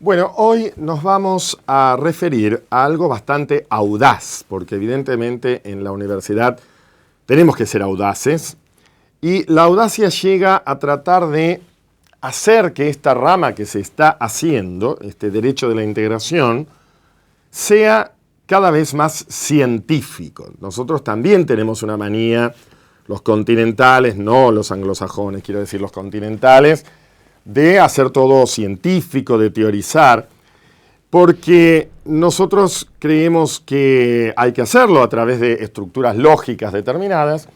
Bueno, hoy nos vamos a referir a algo bastante audaz, porque evidentemente en la universidad tenemos que ser audaces, y la audacia llega a tratar de hacer que esta rama que se está haciendo, este derecho de la integración, sea cada vez más científico. Nosotros también tenemos una manía, los continentales, no los anglosajones, quiero decir los continentales, de hacer todo científico, de teorizar, porque nosotros creemos que hay que hacerlo a través de estructuras lógicas determinadas,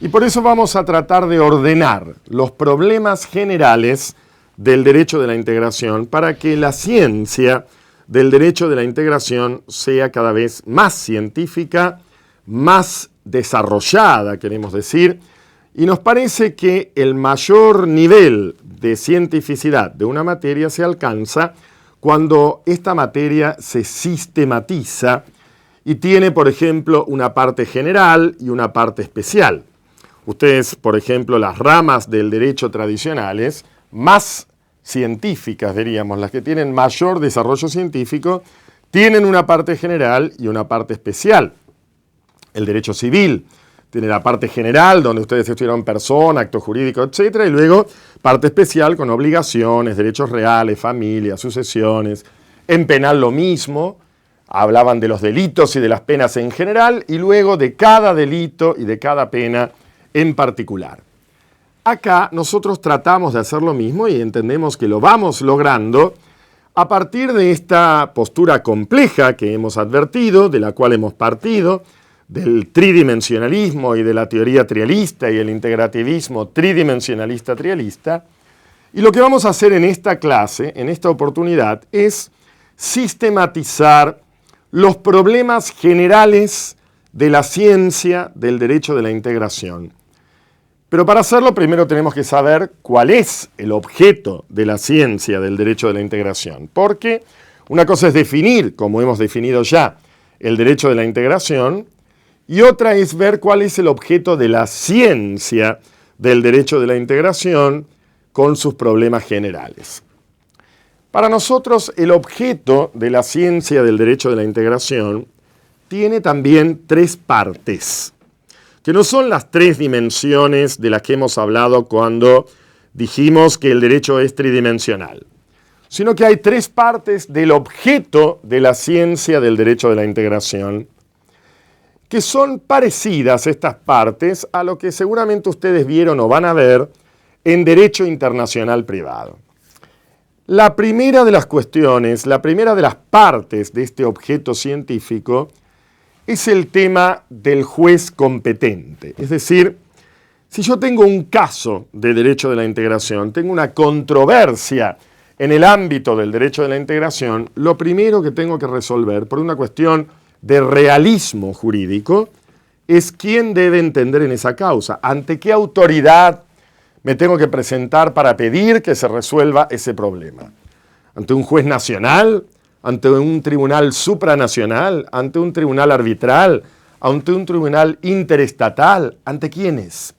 y por eso vamos a tratar de ordenar los problemas generales del derecho de la integración para que la ciencia del derecho de la integración sea cada vez más científica, más desarrollada, queremos decir, y nos parece que el mayor nivel de cientificidad de una materia se alcanza cuando esta materia se sistematiza y tiene, por ejemplo, una parte general y una parte especial. Ustedes, por ejemplo, las ramas del derecho tradicionales, más científicas, diríamos, las que tienen mayor desarrollo científico, tienen una parte general y una parte especial. El derecho civil tiene la parte general, donde ustedes estudiaron persona, acto jurídico, etc. Y luego parte especial con obligaciones, derechos reales, familia, sucesiones. En penal lo mismo, hablaban de los delitos y de las penas en general, y luego de cada delito y de cada pena en particular. Acá nosotros tratamos de hacer lo mismo y entendemos que lo vamos logrando a partir de esta postura compleja que hemos advertido, de la cual hemos partido, del tridimensionalismo y de la teoría trialista y el integrativismo tridimensionalista-trialista. Y lo que vamos a hacer en esta clase, en esta oportunidad, es sistematizar los problemas generales de la ciencia del derecho de la integración. Pero para hacerlo primero tenemos que saber cuál es el objeto de la ciencia del derecho de la integración. Porque una cosa es definir, como hemos definido ya, el derecho de la integración, y otra es ver cuál es el objeto de la ciencia del derecho de la integración con sus problemas generales. Para nosotros, el objeto de la ciencia del derecho de la integración tiene también tres partes, que no son las tres dimensiones de las que hemos hablado cuando dijimos que el derecho es tridimensional, sino que hay tres partes del objeto de la ciencia del derecho de la integración, que son parecidas estas partes a lo que seguramente ustedes vieron o van a ver en derecho internacional privado. La primera de las cuestiones, la primera de las partes de este objeto científico es el tema del juez competente. Es decir, si yo tengo un caso de derecho de la integración, tengo una controversia en el ámbito del derecho de la integración, lo primero que tengo que resolver por una cuestión de realismo jurídico es quién debe entender en esa causa, ante qué autoridad me tengo que presentar para pedir que se resuelva ese problema. ¿Ante un juez nacional? ¿Ante un tribunal supranacional? ¿Ante un tribunal arbitral? ¿Ante un tribunal interestatal? ¿Ante quiénes?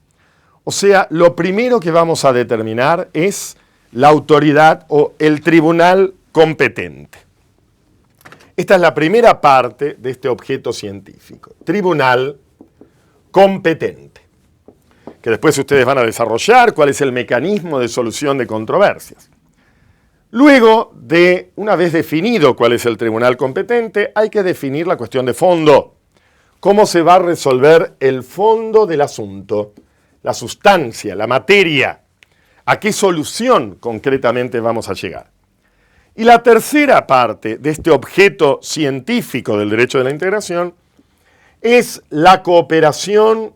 O sea, lo primero que vamos a determinar es la autoridad o el tribunal competente. Esta es la primera parte de este objeto científico, tribunal competente, que después ustedes van a desarrollar cuál es el mecanismo de solución de controversias. Luego de, una vez definido cuál es el tribunal competente, hay que definir la cuestión de fondo. ¿Cómo se va a resolver el fondo del asunto? La sustancia, la materia. ¿A qué solución concretamente vamos a llegar? Y la tercera parte de este objeto científico del derecho de la integración es la cooperación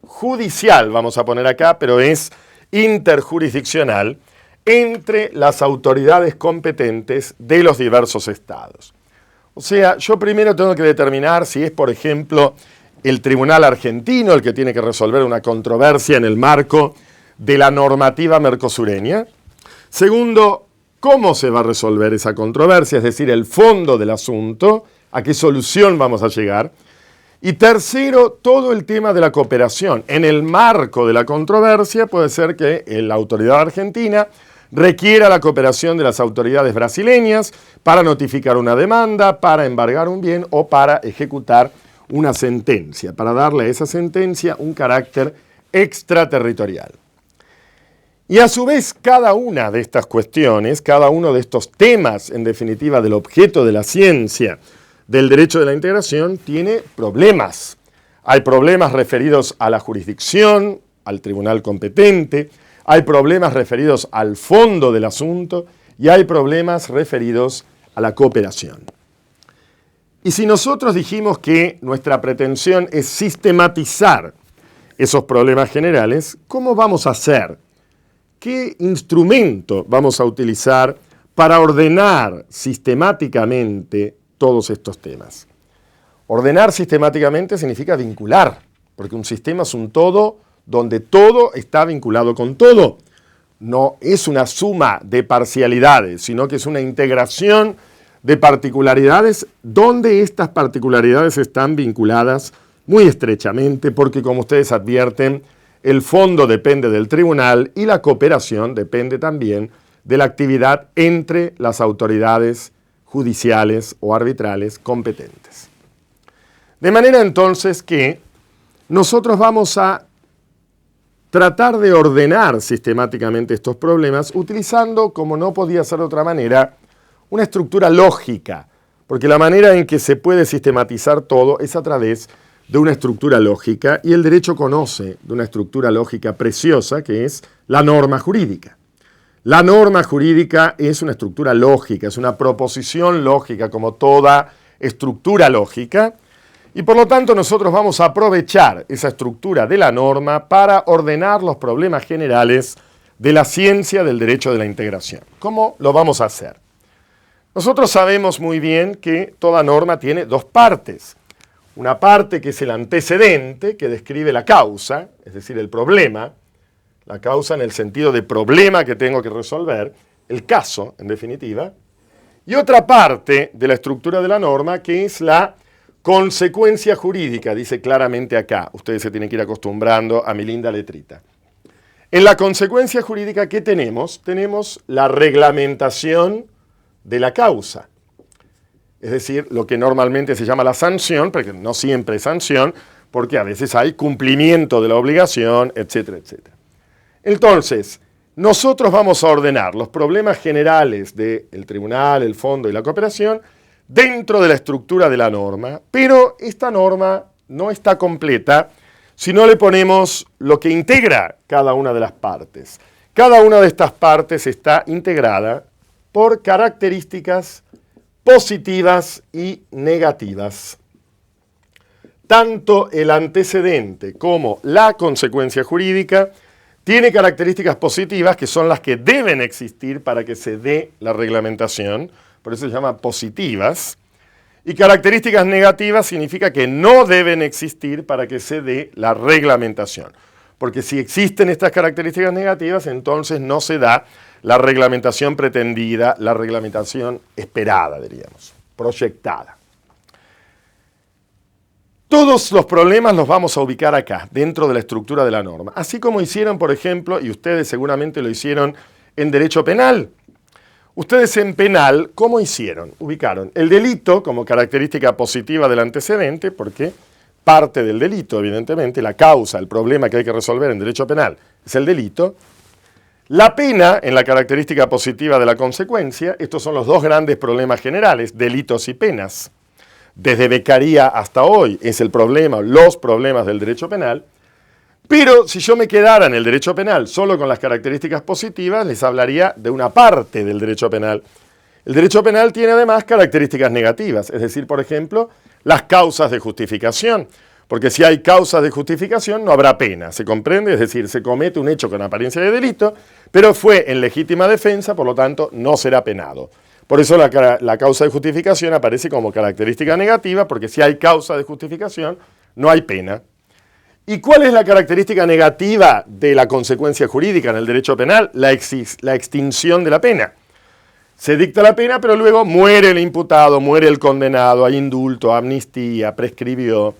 judicial, vamos a poner acá, pero es interjurisdiccional, entre las autoridades competentes de los diversos estados. O sea, yo primero tengo que determinar si es, por ejemplo, el tribunal argentino el que tiene que resolver una controversia en el marco de la normativa mercosureña. Segundo, ¿cómo se va a resolver esa controversia? Es decir, el fondo del asunto, a qué solución vamos a llegar. Y tercero, todo el tema de la cooperación. En el marco de la controversia puede ser que la autoridad argentina requiera la cooperación de las autoridades brasileñas para notificar una demanda, para embargar un bien o para ejecutar una sentencia, para darle a esa sentencia un carácter extraterritorial. Y a su vez, cada una de estas cuestiones, cada uno de estos temas, en definitiva, del objeto de la ciencia, del derecho de la integración, tiene problemas. Hay problemas referidos a la jurisdicción, al tribunal competente, hay problemas referidos al fondo del asunto y hay problemas referidos a la cooperación. Y si nosotros dijimos que nuestra pretensión es sistematizar esos problemas generales, ¿cómo vamos a hacer? ¿Qué instrumento vamos a utilizar para ordenar sistemáticamente todos estos temas? Ordenar sistemáticamente significa vincular, porque un sistema es un todo donde todo está vinculado con todo. No es una suma de parcialidades, sino que es una integración de particularidades donde estas particularidades están vinculadas muy estrechamente, porque como ustedes advierten, el fondo depende del tribunal y la cooperación depende también de la actividad entre las autoridades judiciales o arbitrales competentes. De manera entonces que nosotros vamos a tratar de ordenar sistemáticamente estos problemas utilizando, como no podía ser de otra manera, una estructura lógica, porque la manera en que se puede sistematizar todo es a través de una estructura lógica, y el derecho conoce de una estructura lógica preciosa que es la norma jurídica. La norma jurídica es una estructura lógica, es una proposición lógica como toda estructura lógica, y por lo tanto nosotros vamos a aprovechar esa estructura de la norma para ordenar los problemas generales de la ciencia del derecho de la integración. ¿Cómo lo vamos a hacer? Nosotros sabemos muy bien que toda norma tiene dos partes. Una parte que es el antecedente, que describe la causa, es decir, el problema, la causa en el sentido de problema que tengo que resolver, el caso, en definitiva, y otra parte de la estructura de la norma que es la consecuencia jurídica, dice claramente acá. Ustedes se tienen que ir acostumbrando a mi linda letrita. En la consecuencia jurídica, ¿qué tenemos? Tenemos la reglamentación de la causa. Es decir, lo que normalmente se llama la sanción, pero que no siempre es sanción, porque a veces hay cumplimiento de la obligación, etcétera, etcétera. Entonces, nosotros vamos a ordenar los problemas generales del tribunal, el fondo y la cooperación dentro de la estructura de la norma, pero esta norma no está completa si no le ponemos lo que integra cada una de las partes. Cada una de estas partes está integrada por características positivas y negativas. Tanto el antecedente como la consecuencia jurídica tiene características positivas que son las que deben existir para que se dé la reglamentación, por eso se llama positivas, y características negativas significa que no deben existir para que se dé la reglamentación. Porque si existen estas características negativas, entonces no se da la reglamentación pretendida, la reglamentación esperada, diríamos, proyectada. Todos los problemas los vamos a ubicar acá, dentro de la estructura de la norma. Así como hicieron, por ejemplo, y ustedes seguramente lo hicieron en derecho penal. Ustedes en penal, ¿cómo hicieron? Ubicaron el delito como característica positiva del antecedente, porque parte del delito, evidentemente, la causa, el problema que hay que resolver en derecho penal es el delito. La pena, en la característica positiva de la consecuencia, estos son los dos grandes problemas generales, delitos y penas. Desde Beccaria hasta hoy es el problema, los problemas del derecho penal. Pero si yo me quedara en el derecho penal solo con las características positivas, les hablaría de una parte del derecho penal. El derecho penal tiene además características negativas, es decir, por ejemplo, las causas de justificación. Porque si hay causas de justificación no habrá pena, ¿se comprende? Es decir, se comete un hecho con apariencia de delito, pero fue en legítima defensa, por lo tanto no será penado. Por eso la causa de justificación aparece como característica negativa, porque si hay causa de justificación no hay pena. ¿Y cuál es la característica negativa de la consecuencia jurídica en el derecho penal? La extinción de la pena. Se dicta la pena, pero luego muere el imputado, muere el condenado, hay indulto, amnistía, prescribió.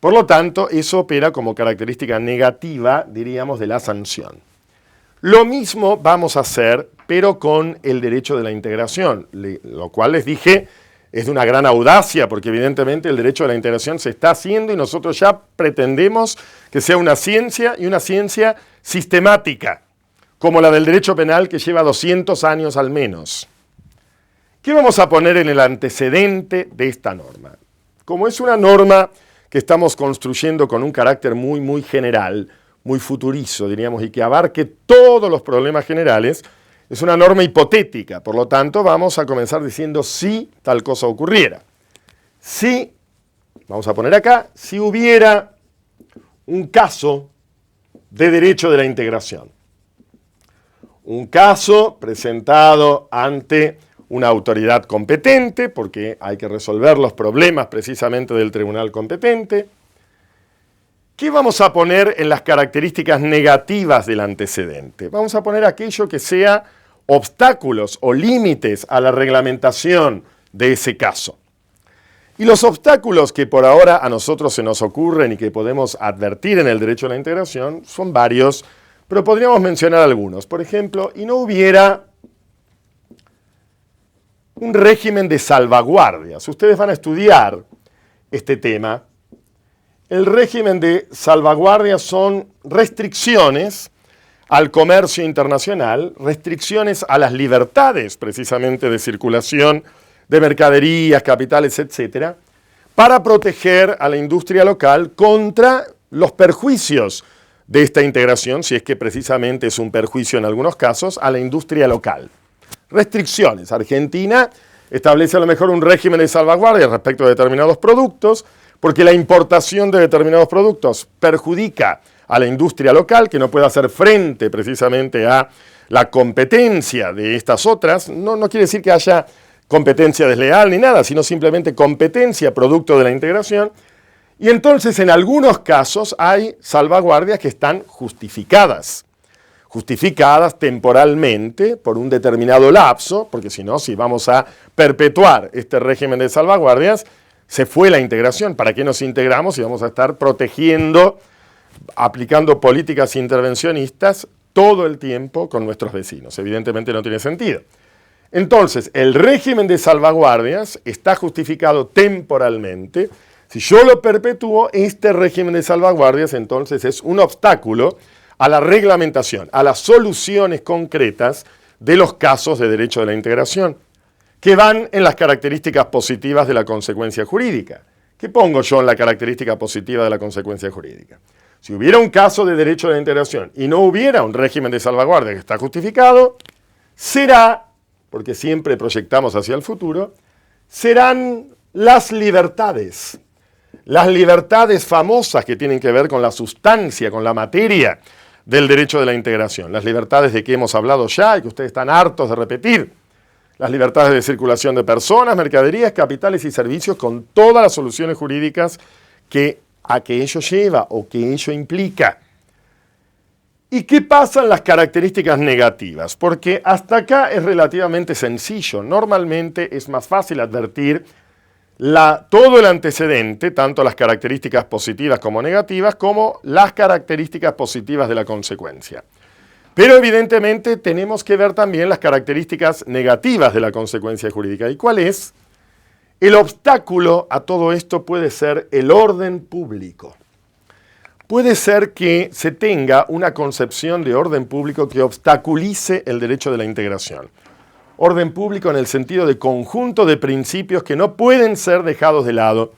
Por lo tanto, eso opera como característica negativa, diríamos, de la sanción. Lo mismo vamos a hacer pero con el derecho de la integración, lo cual les dije es de una gran audacia, porque evidentemente el derecho de la integración se está haciendo y nosotros ya pretendemos que sea una ciencia y una ciencia sistemática, como la del derecho penal que lleva 200 años al menos. ¿Qué vamos a poner en el antecedente de esta norma? Como es una norma que estamos construyendo con un carácter muy general, muy futurizo, diríamos, y que abarque todos los problemas generales, es una norma hipotética, por lo tanto vamos a comenzar diciendo si tal cosa ocurriera. Si, vamos a poner acá, si hubiera un caso de derecho de la integración. Un caso presentado ante una autoridad competente, porque hay que resolver los problemas precisamente del tribunal competente. ¿Qué vamos a poner en las características negativas del antecedente? Vamos a poner aquello que sea obstáculos o límites a la reglamentación de ese caso. Y los obstáculos que por ahora a nosotros se nos ocurren y que podemos advertir en el derecho a la integración son varios, pero podríamos mencionar algunos. Por ejemplo, y no hubiera un régimen de salvaguardias. Ustedes van a estudiar este tema. El régimen de salvaguardias son restricciones al comercio internacional, restricciones a las libertades precisamente de circulación de mercaderías, capitales, etcétera, para proteger a la industria local contra los perjuicios de esta integración, si es que precisamente es un perjuicio en algunos casos, a la industria local. Restricciones. Argentina establece a lo mejor un régimen de salvaguardia respecto a determinados productos, porque la importación de determinados productos perjudica a la industria local, que no puede hacer frente precisamente a la competencia de estas otras. No quiere decir que haya competencia desleal ni nada, sino simplemente competencia producto de la integración. Y entonces en algunos casos hay salvaguardias que están justificadas temporalmente por un determinado lapso, porque si no, si vamos a perpetuar este régimen de salvaguardias, se fue la integración. ¿Para qué nos integramos si vamos a estar protegiendo, aplicando políticas intervencionistas todo el tiempo con nuestros vecinos? Evidentemente no tiene sentido. Entonces, el régimen de salvaguardias está justificado temporalmente. Si yo lo perpetúo, este régimen de salvaguardias entonces es un obstáculo a la reglamentación, a las soluciones concretas de los casos de derecho de la integración, que van en las características positivas de la consecuencia jurídica. ¿Qué pongo yo en la característica positiva de la consecuencia jurídica? Si hubiera un caso de derecho de la integración y no hubiera un régimen de salvaguardia que está justificado, será, porque siempre proyectamos hacia el futuro, serán las libertades famosas que tienen que ver con la sustancia, con la materia del derecho de la integración. Las libertades de que hemos hablado ya y que ustedes están hartos de repetir. Las libertades de circulación de personas, mercaderías, capitales y servicios con todas las soluciones jurídicas a que ello lleva o que ello implica. ¿Y qué pasa en las características negativas? Porque hasta acá es relativamente sencillo. Normalmente es más fácil advertir todo el antecedente, tanto las características positivas como negativas, como las características positivas de la consecuencia. Pero evidentemente tenemos que ver también las características negativas de la consecuencia jurídica. ¿Y cuál es? El obstáculo a todo esto puede ser el orden público. Puede ser que se tenga una concepción de orden público que obstaculice el derecho de la integración. Orden público en el sentido de conjunto de principios que no pueden ser dejados de lado.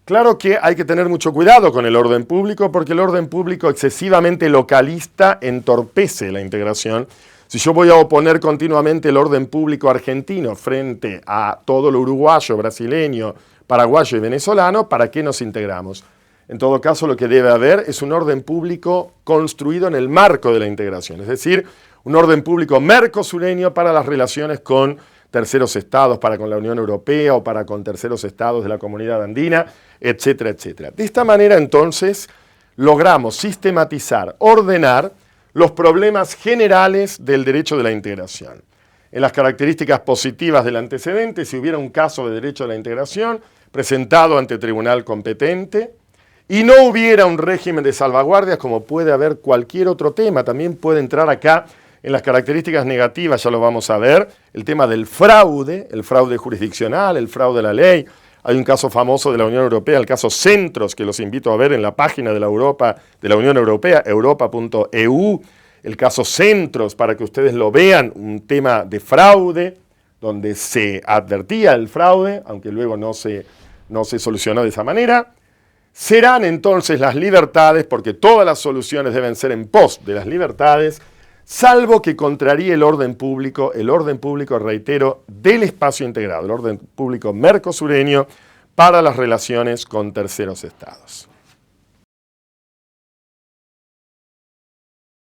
Claro que hay que tener mucho cuidado con el orden público, porque el orden público excesivamente localista entorpece la integración. Si yo voy a oponer continuamente el orden público argentino frente a todo lo uruguayo, brasileño, paraguayo y venezolano, ¿para qué nos integramos? En todo caso, lo que debe haber es un orden público construido en el marco de la integración, es decir, un orden público mercosureño para las relaciones con terceros estados, para con la Unión Europea o para con terceros estados de la Comunidad Andina, etcétera, etcétera. De esta manera, entonces, logramos sistematizar, ordenar los problemas generales del derecho de la integración. En las características positivas del antecedente, si hubiera un caso de derecho de la integración presentado ante tribunal competente y no hubiera un régimen de salvaguardias, como puede haber cualquier otro tema, también puede entrar acá En las características negativas ya lo vamos a ver, el tema del fraude, el fraude jurisdiccional, el fraude a la ley. Hay un caso famoso de la Unión Europea, el caso Centros, que los invito a ver en la página de la Unión Europea, europa.eu, el caso Centros, para que ustedes lo vean, un tema de fraude, donde se advertía el fraude, aunque luego no se solucionó de esa manera. Serán entonces las libertades, porque todas las soluciones deben ser en pos de las libertades, salvo que contraríe el orden público, reitero, del espacio integrado, el orden público mercosureño para las relaciones con terceros estados.